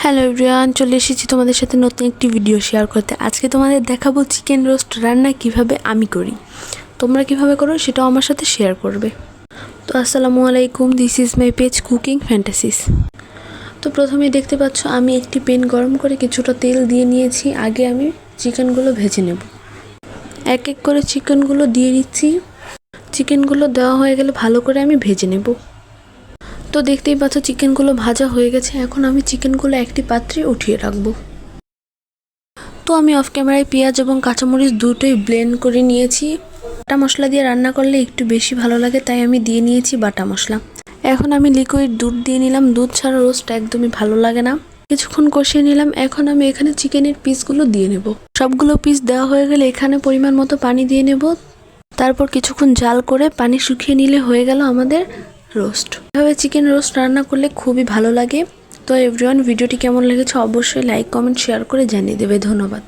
Hello everyone, চলে এসেছি তোমাদের সাথে নতুন একটি ভিডিও শেয়ার করতে। আজকে তোমাদের দেখাবো চিকেন রোস্ট রান্না কিভাবে আমি করি। তোমরা কিভাবে করো সেটাও আমার সাথে শেয়ার করবে। তো আসসালামু আলাইকুম, this is my page cooking fantasies. তো প্রথমে দেখতে পাচ্ছ আমি একটি প্যান গরম করে কিছুটা তেল দিয়ে নিয়েছি। আগে আমি চিকেনগুলো ভেজে নেব। এক এক করে চিকেনগুলো দিয়ে দিচ্ছি। চিকেনগুলো দেওয়া হয়ে গেলে ভালো করে আমি ভেজে নেব। তো দেখতেই পাচ্ছ চিকেনগুলো ভাজা হয়ে গেছে। এখন আমি চিকেনগুলো একটি পাত্রে উঠিয়ে রাখবো। তো আমি অফ ক্যামেরায় পেঁয়াজ এবং কাঁচামরিচ দুটোই ব্লেন্ড করে নিয়েছি। বাটা মশলা দিয়ে রান্না করলে একটু বেশি ভালো লাগে, তাই আমি দিয়ে নিয়েছি বাটা মশলা। এখন আমি লিকুইড দুধ দিয়ে নিলাম। দুধ ছাড়া রোস্ট একদমই ভালো লাগে না। কিছুক্ষণ কষিয়ে নিলাম। এখন আমি এখানে চিকেনের পিসগুলো দিয়ে নেব। সবগুলো পিস দেওয়া হয়ে গেলে এখানে পরিমাণ মতো পানি দিয়ে নেব। তারপর কিছুক্ষণ জাল করে পানি শুকিয়ে নিলে হয়ে গেল আমাদের রোস্ট। এভাবে চিকেন রোস্ট রান্না করলে খুবই ভালো লাগে। তো এভরিওয়ান, ভিডিওটি কেমন লেগেছে অবশ্যই লাইক, কমেন্ট, শেয়ার করে জানিয়ে দেবে। ধন্যবাদ।